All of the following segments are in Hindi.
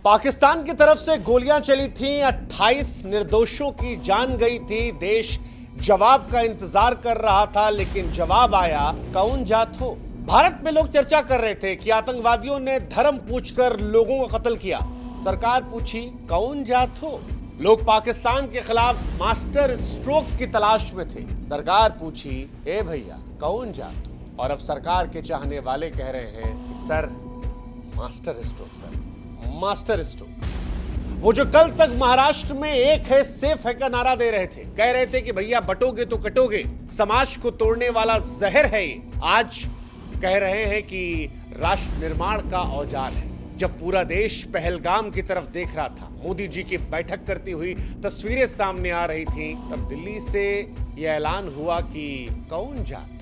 पाकिस्तान की तरफ से गोलियां चली थीं, 28 निर्दोषों की जान गई थी। देश जवाब का इंतजार कर रहा था, लेकिन जवाब आया कौन जात हो। भारत में लोग चर्चा कर रहे थे कि आतंकवादियों ने धर्म पूछकर लोगों को कत्ल किया। सरकार पूछी कौन जात हो। लोग पाकिस्तान के खिलाफ मास्टर स्ट्रोक की तलाश में थे। सरकार पूछी ए भैया कौन जात हो। और अब सरकार के चाहने वाले कह रहे हैं कि sir master stroke, sir master stroke. वो जो कल तक महाराष्ट्र में एक है सेफ है का नारा दे रहे थे, कह रहे थे कि भैया बटोगे तो कटोगे, समाज को तोड़ने वाला जहर है ये, आज कह रहे हैं कि राष्ट्र निर्माण का औजार है। जब पूरा देश पहलगाम की तरफ देख रहा था, मोदी जी की बैठक करती हुई तस्वीरें सामने आ रही थी, तब दिल्ली से यह ऐलान हुआ कि कौन जात।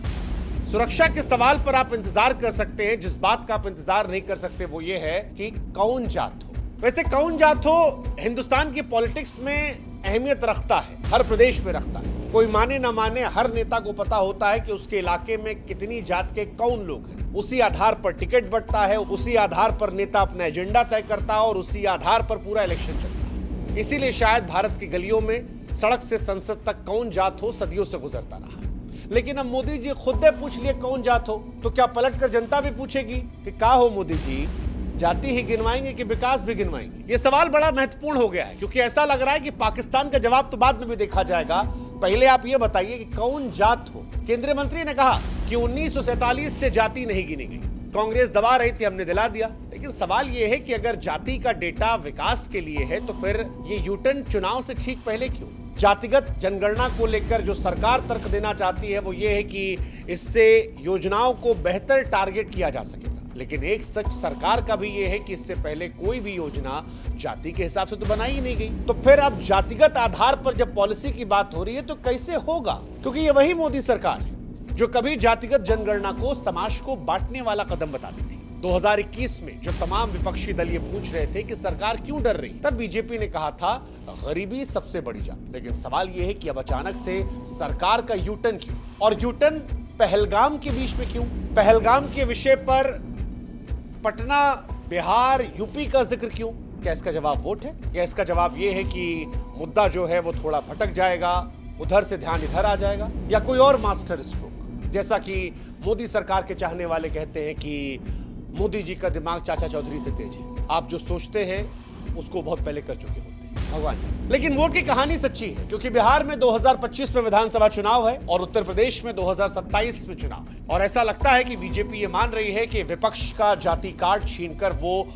सुरक्षा के सवाल पर आप इंतजार कर सकते हैं, जिस बात का आप इंतजार नहीं कर सकते वो ये है कि कौन जात हो। वैसे कौन जात हो हिंदुस्तान की पॉलिटिक्स में अहमियत रखता है, हर प्रदेश में रखता है। कोई माने ना माने, हर नेता को पता होता है कि उसके इलाके में कितनी जात के कौन लोग हैं। उसी आधार पर टिकट बंटता है, उसी आधार पर नेता अपना एजेंडा तय करता है और उसी आधार पर पूरा इलेक्शन चलता है। इसीलिए शायद भारत की गलियों में सड़क से संसद तक कौन जात हो सदियों से गुजरता रहा। लेकिन अब मोदी जी खुद ने पूछ लिए कौन जात हो, तो क्या पलटकर जनता भी पूछेगी कि का हो मोदी जी, जाति ही गिनवाएंगे कि विकास भी गिनवाएंगे। ये सवाल बड़ा महत्वपूर्ण हो गया है, क्योंकि ऐसा लग रहा है कि पाकिस्तान का जवाब तो बाद में भी देखा जाएगा। पहले आप ये बताइए कि कौन जात हो। केंद्रीय मंत्री ने कहा कि 1947 से जाति नहीं गिनी गई। कांग्रेस दबा रही थी, हमने दिला दिया। लेकिन सवाल यह है कि अगर जाति का डेटा विकास के लिए है, तो फिर ये यूटर्न चुनाव से ठीक पहले क्यों? जातिगत जनगणना को लेकर जो सरकार तर्क देना चाहती है वो ये है कि इससे योजनाओं को बेहतर टारगेट किया जा सकेगा। लेकिन एक सच सरकार का भी ये है कि इससे पहले कोई भी योजना जाति के हिसाब से तो बनाई ही नहीं गई। तो फिर अब जातिगत आधार पर जब पॉलिसी की बात हो रही है तो कैसे होगा? क्योंकि ये वही मोदी सरकार है जो कभी जातिगत जनगणना को समाज को बांटने वाला कदम बताती थी। 2021 में जो तमाम विपक्षी दल ये पूछ रहे थे कि सरकार क्यों डर रही, तब बीजेपी ने कहा था गरीबी सबसे बड़ी जात। लेकिन सवाल ये है कि अब अचानक से सरकार का यूटर्न क्यों, और यूटर्न पहलगाम के बीच में क्यों? पहलगाम के विषय पर पटना, बिहार, यूपी का जिक्र क्यों? क्या इसका जवाब वोट है, या इसका जवाब यह है कि मुद्दा जो है वो थोड़ा भटक जाएगा, उधर से ध्यान इधर आ जाएगा, या कोई और मास्टर स्ट्रोक? जैसा कि मोदी सरकार के चाहने वाले कहते हैं कि मोदी जी का दिमाग चाचा चौधरी से तेज है, आप जो सोचते हैं उसको बहुत पहले कर चुके होते हैं, भगवान जाने। लेकिन वोट की कहानी सच्ची है, क्योंकि बिहार में 2025 में विधानसभा चुनाव है और उत्तर प्रदेश में 2027 में चुनाव है। और ऐसा लगता है कि बीजेपी ये मान रही है कि विपक्ष का जाति कार्ड छीनकर वो